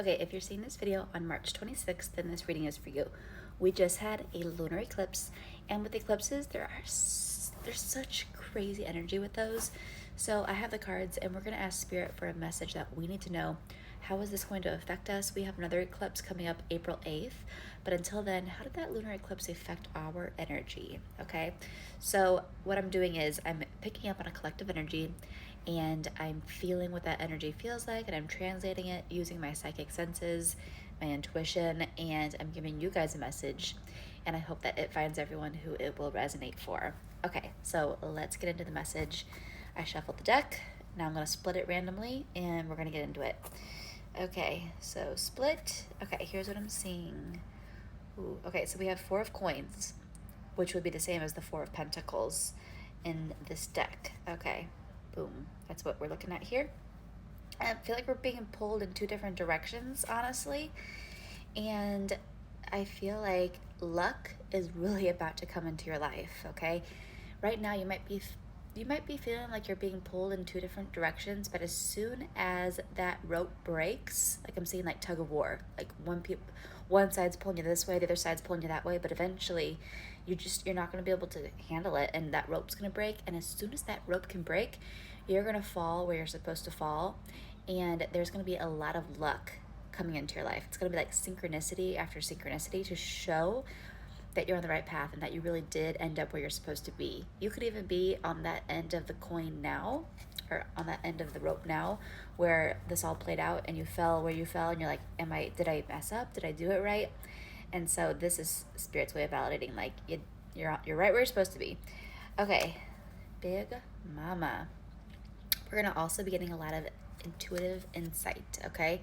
Okay, if you're seeing this video on March 26th, then this reading is for you. We just had a lunar eclipse, and with eclipses, there's such crazy energy with those. So I have the cards, and we're going to ask Spirit for a message that we need to know. How is this going to affect us? We have another eclipse coming up April 8th, but until then, how did that lunar eclipse affect our energy? Okay, so what I'm doing is I'm picking up on a collective energy, and I'm feeling what that energy feels like, and I'm translating it using my psychic senses, my intuition, and I'm giving you guys a message, and I hope that it finds everyone who it will resonate for. Okay, so let's get into the message. I shuffled the deck. Now I'm going to split it randomly, and we're going to get into it. Okay, so split. Okay, here's what I'm seeing. Ooh, okay, so we have 4 of coins, which would be the same as the 4 of pentacles in this deck. Okay, boom. That's what we're looking at here. I feel like we're being pulled in 2 different directions, honestly. And I feel like luck is really about to come into your life, okay? Right now you might be feeling like you're being pulled in 2 different directions, but as soon as that rope breaks, like I'm seeing like tug of war, like one side's pulling you this way, the other side's pulling you that way, but eventually you're not going to be able to handle it, and that rope's going to break. And as soon as that rope can break, you're going to fall where you're supposed to fall, and there's going to be a lot of luck coming into your life. It's going to be like synchronicity after synchronicity to show that you're on the right path and that you really did end up where you're supposed to be. You could even be on that end of the coin now, or on that end of the rope now, where this all played out and you fell where you fell, and you're like, did I mess up? Did I do it right? And so this is Spirit's way of validating, like, you're right where you're supposed to be. Okay, Big Mama. We're gonna also be getting a lot of intuitive insight, okay?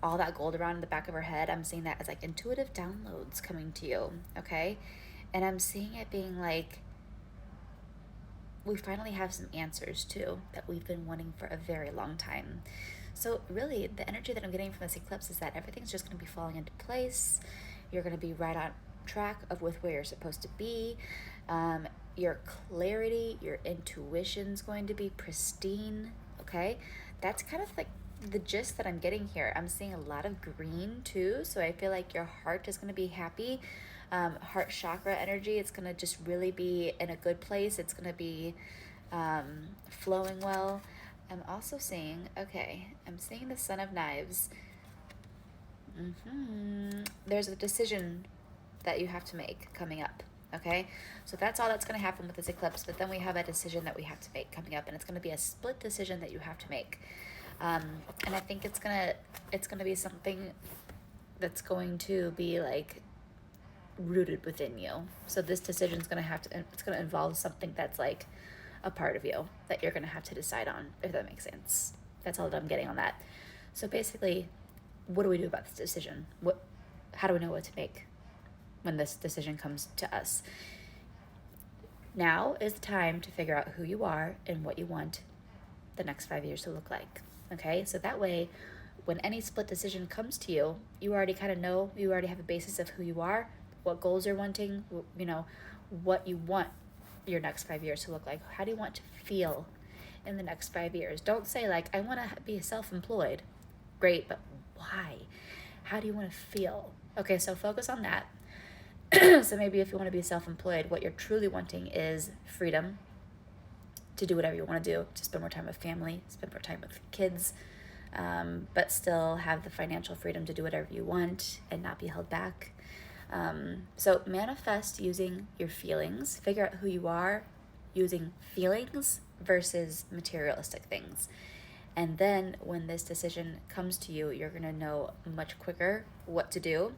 All that gold around in the back of her head, I'm seeing that as like intuitive downloads coming to you, okay? And I'm seeing it being like, we finally have some answers too that we've been wanting for a very long time. So really, the energy that I'm getting from this eclipse is that everything's just going to be falling into place. You're going to be right on track with where you're supposed to be. Your clarity, your intuition's going to be pristine, okay? That's kind of like the gist that I'm getting here. I'm seeing a lot of green too, so I feel like your heart is going to be happy. Heart chakra energy, it's going to just really be in a good place. It's going to be flowing well. I'm also seeing, I'm seeing the Son of Knives. There's a decision that you have to make coming up, okay? So that's all that's going to happen with this eclipse, but then we have a decision that we have to make coming up, and it's going to be a split decision that you have to make. And I think it's gonna be something that's going to be like rooted within you. So this decision's it's gonna involve something that's like a part of you that you're gonna have to decide on, if that makes sense. That's all that I'm getting on that. So basically, what do we do about this decision? How do we know what to make when this decision comes to us? Now is the time to figure out who you are and what you want the next 5 years to look like. Okay, so that way, when any split decision comes to you, you already kind of know, you already have a basis of who you are, what goals you're wanting, what you want your next 5 years to look like. How do you want to feel in the next 5 years? Don't say like, I want to be self-employed. Great, but why? How do you want to feel? Okay, so focus on that. So maybe if you want to be self-employed, what you're truly wanting is freedom to do whatever you want to do, to spend more time with family, spend more time with kids, but still have the financial freedom to do whatever you want and not be held back. So manifest using your feelings. Figure out who you are using feelings versus materialistic things. And then when this decision comes to you, you're going to know much quicker what to do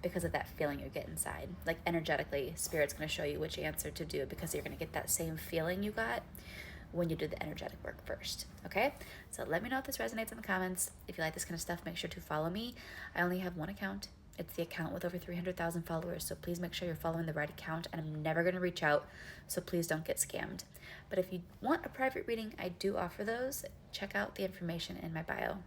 because of that feeling you get inside. Like energetically, Spirit's going to show you which answer to do because you're going to get that same feeling you got when you do the energetic work first, okay? So let me know if this resonates in the comments. If you like this kind of stuff, make sure to follow me. I only have one account. It's the account with over 300,000 followers, so please make sure you're following the right account, and I'm never going to reach out, so please don't get scammed. But if you want a private reading, I do offer those. Check out the information in my bio.